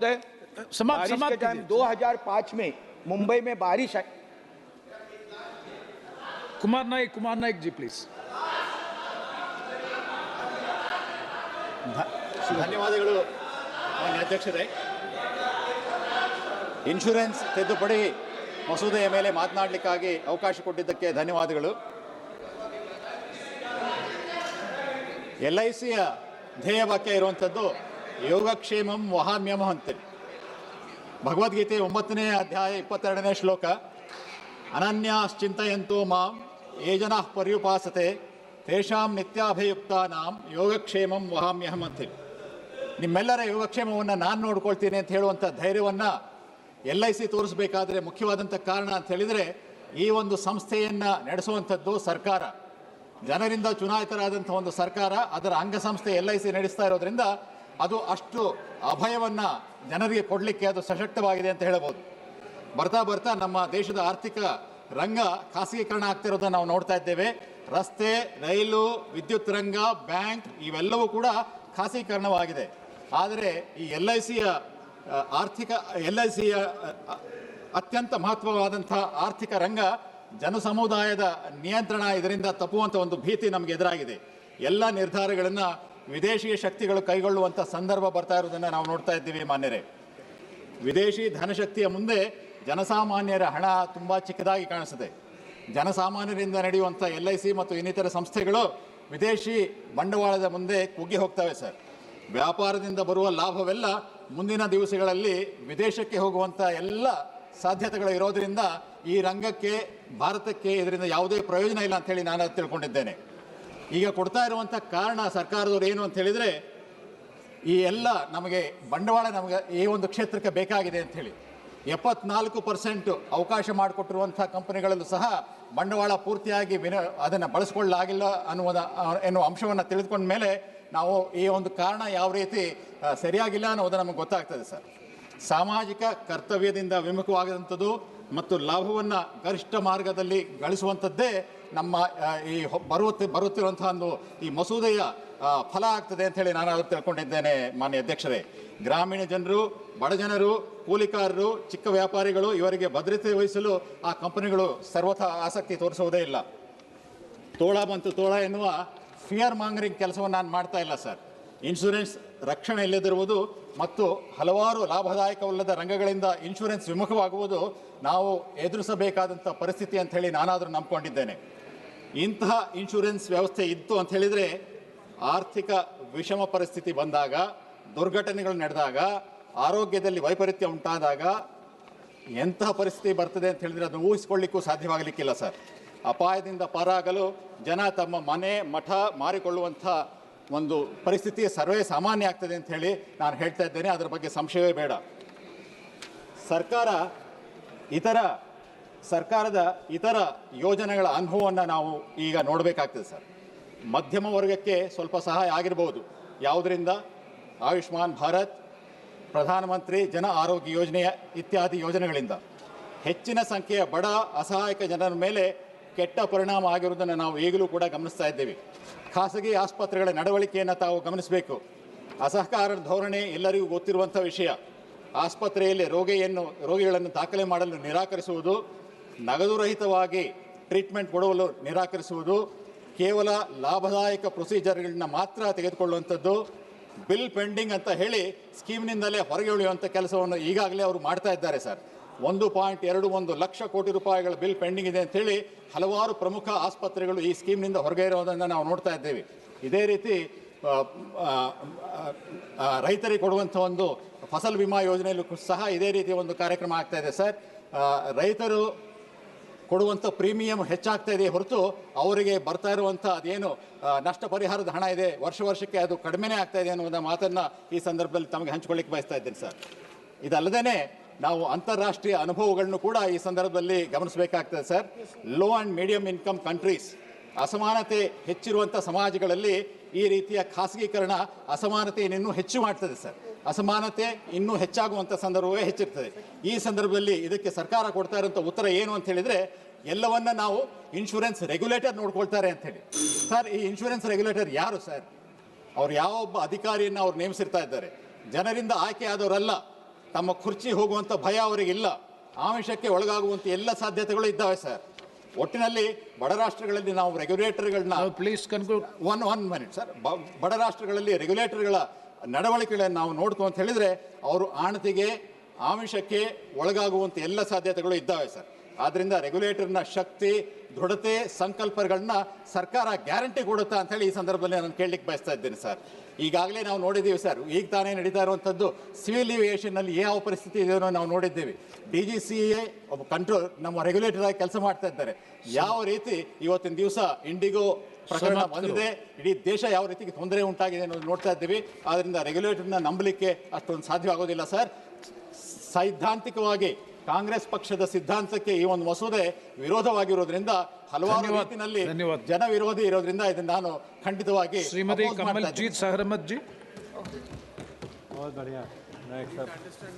बारिश के टाइम 2005 में मुंबई में बारिश आई। कुमार नाइक जी प्लीज। ಧನ್ಯವಾದಗಳು ಮಾನ್ಯ ಅಧ್ಯಕ್ಷರೇ. ಇನ್ಶೂರೆನ್ಸ್ ತಿದ್ದುಪಡಿ ಮಸೂದೆಯ ಮೇಲೆ ಮಾತನಾಡಲಿಕ್ಕಾಗಿ ಅವಕಾಶ ಕೊಟ್ಟಿದ್ದಕ್ಕೆ ಧನ್ಯವಾದಗಳು. LICಯ ಧ್ಯೇಯವಾಕ್ಯ ಇರುವಂಥದ್ದು ಯೋಗಕ್ಷೇಮಂ ವಹಾಮ್ಯಮ ಅಂತೇಳಿ. ಭಗವದ್ಗೀತೆ 9ನೇ ಅಧ್ಯಾಯ 22ನೇ ಶ್ಲೋಕ, ಅನನ್ಯಾಶ್ಚಿಂತಯಂತೋ ಮಾಂ ಯೇ ಜನಾಃ ಪರ್ಯುಪಾಸತೆ ತೇಷಾಂ ನಿತ್ಯಾಭಿಯುಕ್ತಾನಾಂ ಯೋಗಕ್ಷೇಮಂ ವಹಾಮ್ಯಹಂ ಅಂತೇಳಿ. ನಿಮ್ಮೆಲ್ಲರ ಯೋಗಕ್ಷೇಮವನ್ನು ನಾನು ನೋಡ್ಕೊಳ್ತೀನಿ ಅಂತ ಹೇಳುವಂಥ ಧೈರ್ಯವನ್ನು LIC ತೋರಿಸಬೇಕಾದ್ರೆ ಮುಖ್ಯವಾದಂಥ ಕಾರಣ ಅಂತ ಹೇಳಿದರೆ, ಈ ಒಂದು ಸಂಸ್ಥೆಯನ್ನು ನಡೆಸುವಂಥದ್ದು ಸರ್ಕಾರ, ಜನರಿಂದ ಚುನಾಯಿತರಾದಂಥ ಒಂದು ಸರ್ಕಾರ, ಅದರ ಅಂಗಸಂಸ್ಥೆ LIC ನಡೆಸ್ತಾ ಇರೋದ್ರಿಂದ ಅದು ಅಷ್ಟು ಅಭಯವನ್ನು ಜನರಿಗೆ ಕೊಡಲಿಕ್ಕೆ ಅದು ಸಶಕ್ತವಾಗಿದೆ ಅಂತ ಹೇಳಬಹುದು. ಬರ್ತಾ ಬರ್ತಾ ನಮ್ಮ ದೇಶದ ಆರ್ಥಿಕ ರಂಗ ಖಾಸಗೀಕರಣ ಆಗ್ತಿರೋದನ್ನು ನಾವು ನೋಡ್ತಾ ಇದ್ದೇವೆ. ರಸ್ತೆ, ರೈಲು, ವಿದ್ಯುತ್ ರಂಗ, ಬ್ಯಾಂಕ್ ಇವೆಲ್ಲವೂ ಕೂಡ ಖಾಸಗೀಕರಣವಾಗಿದೆ. ಆದರೆ ಈ LICಯ ಅತ್ಯಂತ ಮಹತ್ವವಾದಂಥ ಆರ್ಥಿಕ ರಂಗ ಜನಸಮುದಾಯದ ನಿಯಂತ್ರಣ ಇದರಿಂದ ತಪ್ಪುವಂಥ ಒಂದು ಭೀತಿ ನಮಗೆ ಎದುರಾಗಿದೆ. ಎಲ್ಲ ನಿರ್ಧಾರಗಳನ್ನು ವಿದೇಶಿ ಶಕ್ತಿಗಳು ಕೈಗೊಳ್ಳುವಂಥ ಸಂದರ್ಭ ಬರ್ತಾ ಇರೋದನ್ನು ನಾವು ನೋಡ್ತಾ ಇದ್ದೀವಿ ಮಾನ್ಯರೇ. ವಿದೇಶಿ ಧನಶಕ್ತಿಯ ಮುಂದೆ ಜನಸಾಮಾನ್ಯರ ಹಣ ತುಂಬ ಚಿಕ್ಕದಾಗಿ ಕಾಣಿಸುತ್ತೆ. ಜನಸಾಮಾನ್ಯರಿಂದ ನಡೆಯುವಂಥ LIC ಮತ್ತು ಇನ್ನಿತರ ಸಂಸ್ಥೆಗಳು ವಿದೇಶಿ ಬಂಡವಾಳದ ಮುಂದೆ ಕುಗ್ಗಿ ಹೋಗ್ತವೆ ಸರ್. ವ್ಯಾಪಾರದಿಂದ ಬರುವ ಲಾಭವೆಲ್ಲ ಮುಂದಿನ ದಿವಸಗಳಲ್ಲಿ ವಿದೇಶಕ್ಕೆ ಹೋಗುವಂಥ ಎಲ್ಲ ಸಾಧ್ಯತೆಗಳು ಇರೋದರಿಂದ ಈ ರಂಗಕ್ಕೆ, ಭಾರತಕ್ಕೆ ಇದರಿಂದ ಯಾವುದೇ ಪ್ರಯೋಜನ ಇಲ್ಲ ಅಂಥೇಳಿ ನಾನು ತಿಳ್ಕೊಂಡಿದ್ದೇನೆ. ಈಗ ಕೊಡ್ತಾ ಇರುವಂಥ ಕಾರಣ ಸರ್ಕಾರದವ್ರು ಏನು ಅಂತ ಹೇಳಿದರೆ, ಈ ಎಲ್ಲ ನಮಗೆ ಬಂಡವಾಳ ನಮಗೆ ಈ ಒಂದು ಕ್ಷೇತ್ರಕ್ಕೆ ಬೇಕಾಗಿದೆ ಅಂಥೇಳಿ 74% ಅವಕಾಶ ಮಾಡಿಕೊಟ್ಟಿರುವಂಥ ಕಂಪನಿಗಳಲ್ಲೂ ಸಹ ಬಂಡವಾಳ ಪೂರ್ತಿಯಾಗಿ ಅದನ್ನು ಬಳಸ್ಕೊಳ್ಳಲಾಗಿಲ್ಲ ಎನ್ನುವ ಅಂಶವನ್ನು ತಿಳಿದುಕೊಂಡ ಮೇಲೆ ನಾವು ಈ ಒಂದು ಕಾರಣ ಯಾವ ರೀತಿ ಸರಿಯಾಗಿಲ್ಲ ಅನ್ನೋದು ನಮಗೆ ಗೊತ್ತಾಗ್ತದೆ ಸರ್. ಸಾಮಾಜಿಕ ಕರ್ತವ್ಯದಿಂದ ವಿಮುಖವಾಗದಂಥದ್ದು ಮತ್ತು ಲಾಭವನ್ನು ಗರಿಷ್ಠ ಮಾರ್ಗದಲ್ಲಿ ಗಳಿಸುವಂಥದ್ದೇ ನಮ್ಮ ಈ ಬರುತ್ತಿರುವಂಥ ಒಂದು ಈ ಮಸೂದೆಯ ಫಲ ಆಗ್ತದೆ ಅಂಥೇಳಿ ನಾನು ತಿಳ್ಕೊಂಡಿದ್ದೇನೆ ಮಾನ್ಯ ಅಧ್ಯಕ್ಷರೇ. ಗ್ರಾಮೀಣ ಜನರು, ಬಡ ಜನರು, ಕೂಲಿಕಾರರು, ಚಿಕ್ಕ ವ್ಯಾಪಾರಿಗಳು ಇವರಿಗೆ ಭದ್ರತೆ ವಹಿಸಲು ಆ ಕಂಪನಿಗಳು ಸರ್ವಥಾ ಆಸಕ್ತಿ ತೋರಿಸುವುದೇ ಇಲ್ಲ. ತೋಳ ಬಂತು ತೋಳ ಎನ್ನುವ ಫಿಯರ್ ಮಾಂಗರಿಂಗ್ ಕೆಲಸವನ್ನು ನಾನು ಮಾಡ್ತಾ ಇಲ್ಲ ಸರ್. ಇನ್ಶೂರೆನ್ಸ್ ರಕ್ಷಣೆ ಇಲ್ಲದಿರುವುದು ಮತ್ತು ಹಲವಾರು ಲಾಭದಾಯಕವಲ್ಲದ ರಂಗಗಳಿಂದ ಇನ್ಶೂರೆನ್ಸ್ ವಿಮುಖವಾಗುವುದು ನಾವು ಎದುರಿಸಬೇಕಾದಂಥ ಪರಿಸ್ಥಿತಿ ಅಂತ ಹೇಳಿ ನಾನಾದರೂ ನಂಬಿಕೊಂಡಿದ್ದೇನೆ. ಇಂತಹ ಇನ್ಶೂರೆನ್ಸ್ ವ್ಯವಸ್ಥೆ ಇತ್ತು ಅಂತ ಹೇಳಿದರೆ ಆರ್ಥಿಕ ವಿಷಮ ಪರಿಸ್ಥಿತಿ ಬಂದಾಗ, ದುರ್ಘಟನೆಗಳು ನಡೆದಾಗ, ಆರೋಗ್ಯದಲ್ಲಿ ವೈಪರೀತ್ಯ ಉಂಟಾದಾಗ ಎಂತಹ ಪರಿಸ್ಥಿತಿ ಬರ್ತದೆ ಅಂತ ಹೇಳಿದರೆ ಅದನ್ನು ಊಹಿಸಿಕೊಳ್ಳಿಕ್ಕೂ ಸಾಧ್ಯವಾಗಲಿಕ್ಕಿಲ್ಲ ಸರ್. ಅಪಾಯದಿಂದ ಪಾರಾಗಲು ಜನ ತಮ್ಮ ಮನೆ, ಮಠ ಮಾರಿಕೊಳ್ಳುವಂಥ ಒಂದು ಪರಿಸ್ಥಿತಿ ಸರ್ವೇ ಸಾಮಾನ್ಯ ಆಗ್ತದೆ ಅಂತ ಹೇಳಿ ನಾನು ಹೇಳ್ತಾ ಇದ್ದೇನೆ. ಅದರ ಬಗ್ಗೆ ಸಂಶಯವೇ ಬೇಡ. ಸರ್ಕಾರದ ಇತರ ಯೋಜನೆಗಳ ಅನುಭವವನ್ನು ನಾವು ಈಗ ನೋಡಬೇಕಾಗ್ತದೆ ಸರ್. ಮಧ್ಯಮ ವರ್ಗಕ್ಕೆ ಸ್ವಲ್ಪ ಸಹಾಯ ಆಗಿರಬಹುದು. ಯಾವುದರಿಂದ? ಆಯುಷ್ಮಾನ್ ಭಾರತ್, ಪ್ರಧಾನಮಂತ್ರಿ ಜನ ಆರೋಗ್ಯ ಯೋಜನೆಯ ಇತ್ಯಾದಿ ಯೋಜನೆಗಳಿಂದ ಹೆಚ್ಚಿನ ಸಂಖ್ಯೆಯ ಬಡ ಅಸಹಾಯಕ ಜನರ ಮೇಲೆ ಕೆಟ್ಟ ಪರಿಣಾಮ ಆಗಿರುವುದನ್ನು ನಾವು ಈಗಲೂ ಕೂಡ ಗಮನಿಸ್ತಾ ಇದ್ದೇವೆ. ಖಾಸಗಿ ಆಸ್ಪತ್ರೆಗಳ ನಡವಳಿಕೆಯನ್ನು ತಾವು ಗಮನಿಸಬೇಕು. ಅಸಹಕಾರದ ಧೋರಣೆ ಎಲ್ಲರಿಗೂ ಗೊತ್ತಿರುವಂಥ ವಿಷಯ. ಆಸ್ಪತ್ರೆಯಲ್ಲಿ ರೋಗಿಗಳನ್ನು ದಾಖಲೆ ಮಾಡಲು ನಿರಾಕರಿಸುವುದು, ನಗದು ರಹಿತವಾಗಿ ಟ್ರೀಟ್ಮೆಂಟ್ ಕೊಡಲು ನಿರಾಕರಿಸುವುದು, ಕೇವಲ ಲಾಭದಾಯಕ ಪ್ರೊಸೀಜರ್ಗಳನ್ನ ಮಾತ್ರ ತೆಗೆದುಕೊಳ್ಳುವಂಥದ್ದು, ಬಿಲ್ ಪೆಂಡಿಂಗ್ ಅಂತ ಹೇಳಿ ಸ್ಕೀಮ್ನಿಂದಲೇ ಹೊರಗೆ ಉಳಿಯುವಂಥ ಕೆಲಸವನ್ನು ಈಗಾಗಲೇ ಅವರು ಮಾಡ್ತಾ ಇದ್ದಾರೆ ಸರ್. 1.21 ಲಕ್ಷ ಕೋಟಿ ರೂಪಾಯಿಗಳ ಬಿಲ್ ಪೆಂಡಿಂಗ್ ಇದೆ ಅಂಥೇಳಿ ಹಲವಾರು ಪ್ರಮುಖ ಆಸ್ಪತ್ರೆಗಳು ಈ ಸ್ಕೀಮ್ನಿಂದ ಹೊರಗೆ ಇರೋದನ್ನು ನಾವು ನೋಡ್ತಾ ಇದ್ದೇವೆ. ಇದೇ ರೀತಿ ರೈತರಿಗೆ ಕೊಡುವಂಥ ಒಂದು ಫಸಲ್ ವಿಮಾ ಯೋಜನೆಯಲ್ಲೂ ಸಹ ಇದೇ ರೀತಿಯ ಒಂದು ಕಾರ್ಯಕ್ರಮ ಆಗ್ತಾ ಇದೆ ಸರ್. ರೈತರು ಕೊಡುವಂಥ ಪ್ರೀಮಿಯಂ ಹೆಚ್ಚಾಗ್ತಾ ಇದೆ ಹೊರತು ಅವರಿಗೆ ಬರ್ತಾ ಇರುವಂಥ ಅದೇನು ನಷ್ಟ ಪರಿಹಾರದ ಹಣ ಇದೆ ವರ್ಷಕ್ಕೆ ಅದು ಕಡಿಮೆನೇ ಆಗ್ತಾ ಇದೆ ಅನ್ನುವಂಥ ಮಾತನ್ನು ಈ ಸಂದರ್ಭದಲ್ಲಿ ತಮಗೆ ಹಂಚಿಕೊಳ್ಳಿಕ್ಕೆ ಬಯಸ್ತಾ ಇದ್ದೇನೆ ಸರ್. ಇದಲ್ಲದೇ ನಾವು ಅಂತಾರಾಷ್ಟ್ರೀಯ ಅನುಭವಗಳನ್ನು ಕೂಡ ಈ ಸಂದರ್ಭದಲ್ಲಿ ಗಮನಿಸಬೇಕಾಗ್ತದೆ sir. Low and medium income countries, ಅಸಮಾನತೆ ಹೆಚ್ಚಿರುವಂಥ ಸಮಾಜಗಳಲ್ಲಿ ಈ ರೀತಿಯ ಖಾಸಗೀಕರಣ ಅಸಮಾನತೆಯನ್ನು ಇನ್ನೂ ಹೆಚ್ಚು ಮಾಡ್ತದೆ ಸರ್. ಅಸಮಾನತೆ ಇನ್ನೂ ಹೆಚ್ಚಾಗುವಂಥ ಸಂದರ್ಭವೇ ಹೆಚ್ಚಿರ್ತದೆ. ಈ ಸಂದರ್ಭದಲ್ಲಿ ಇದಕ್ಕೆ ಸರ್ಕಾರ ಕೊಡ್ತಾ ಇರುವಂಥ ಉತ್ತರ ಏನು ಅಂತ ಹೇಳಿದರೆ, ಎಲ್ಲವನ್ನ ನಾವು ಇನ್ಶೂರೆನ್ಸ್ ರೆಗ್ಯುಲೇಟರ್ ನೋಡ್ಕೊಳ್ತಾರೆ ಅಂಥೇಳಿ. ಸರ್, ಈ ಇನ್ಶೂರೆನ್ಸ್ ರೆಗ್ಯುಲೇಟರ್ ಯಾರು ಸರ್? ಅವ್ರು ಯಾವೊಬ್ಬ ಅಧಿಕಾರಿಯನ್ನು ಅವ್ರು ನೇಮಿಸಿರ್ತಾ ಇದ್ದಾರೆ. ಜನರಿಂದ ಆಯ್ಕೆ ಆದವರಲ್ಲ. ತಮ್ಮ ಕುರ್ಚಿ ಹೋಗುವಂಥ ಭಯ ಅವರಿಗಿಲ್ಲ. ಆಮಿಷಕ್ಕೆ ಒಳಗಾಗುವಂಥ ಎಲ್ಲ ಸಾಧ್ಯತೆಗಳು ಇದ್ದಾವೆ ಸರ್. ಒಟ್ಟಿನಲ್ಲಿ ಬಡ ರಾಷ್ಟ್ರಗಳಲ್ಲಿ ನಾವು ರೆಗ್ಯುಲೇಟರ್ಗಳನ್ನ please conclude. One minute sir. ಬಡ ರಾಷ್ಟ್ರಗಳಲ್ಲಿ ರೆಗ್ಯುಲೇಟರ್ಗಳ ನಡವಳಿಕೆಗಳನ್ನು ನಾವು ನೋಡ್ತು ಅಂತ ಹೇಳಿದ್ರೆ ಅವರು ಆಣತಿಗೆ ಆಮಿಷಕ್ಕೆ ಒಳಗಾಗುವಂಥ ಎಲ್ಲ ಸಾಧ್ಯತೆಗಳು ಇದ್ದಾವೆ ಸರ್. ಆದ್ದರಿಂದ ರೆಗ್ಯುಲೇಟರ್ನ ಶಕ್ತಿ, ದೃಢತೆ, ಸಂಕಲ್ಪಗಳನ್ನ ಸರ್ಕಾರ ಗ್ಯಾರಂಟಿ ಕೊಡುತ್ತಾ ಅಂತ ಹೇಳಿ ಈ ಸಂದರ್ಭದಲ್ಲಿ ನಾನು ಕೇಳಲಿಕ್ಕೆ ಬಯಸ್ತಾ ಇದ್ದೇನೆ ಸರ್. ಈಗಾಗಲೇ ನಾವು ನೋಡಿದ್ದೀವಿ ಸರ್, ಈಗ ತಾನೇ ನಡೀತಾ ಇರುವಂಥದ್ದು ಸಿವಿಲ್ ಏವಿಯೇಷನ್ನಲ್ಲಿ ಯಾವ ಪರಿಸ್ಥಿತಿ ಇದೆಯೋ ನಾವು ನೋಡಿದ್ದೇವೆ. DGCA ಒಬ್ಬ ಕಂಟ್ರೋಲ್ ನಮ್ಮ ರೆಗ್ಯುಲೇಟರ್ ಆಗಿ ಕೆಲಸ ಮಾಡ್ತಾ ಇದ್ದಾರೆ. ಯಾವ ರೀತಿ ಇವತ್ತಿನ ದಿವಸ ಇಂಡಿಗೋ ಪ್ರಕರಣ ಬಂದಿದೆ, ಇಡೀ ದೇಶ ಯಾವ ರೀತಿ ತೊಂದರೆ ಉಂಟಾಗಿದೆ ಅನ್ನೋದು ನೋಡ್ತಾ ಇದ್ದೀವಿ. ಆದ್ದರಿಂದ ರೆಗ್ಯುಲೇಟರ್ನ ನಂಬಲಿಕ್ಕೆ ಅಷ್ಟೊಂದು ಸಾಧ್ಯವಾಗೋದಿಲ್ಲ ಸರ್. ಸೈದ್ಧಾಂತಿಕವಾಗಿ ಕಾಂಗ್ರೆಸ್ ಪಕ್ಷದ ಸಿದ್ಧಾಂತಕ್ಕೆ ಈ ಒಂದು ಮಸೂದೆ ವಿರೋಧವಾಗಿರೋದ್ರಿಂದ, ಹಲವಾರು ರೀತಿಯಲ್ಲಿ ಜನ ವಿರೋಧಿ ಇರೋದ್ರಿಂದ ಇದನ್ನು ನಾನು ಖಂಡಿತವಾಗಿ ಶ್ರೀಮತಿ ಕಮಲ್ಜೀತ್ ಸಹರಮತ್ ಜಿ.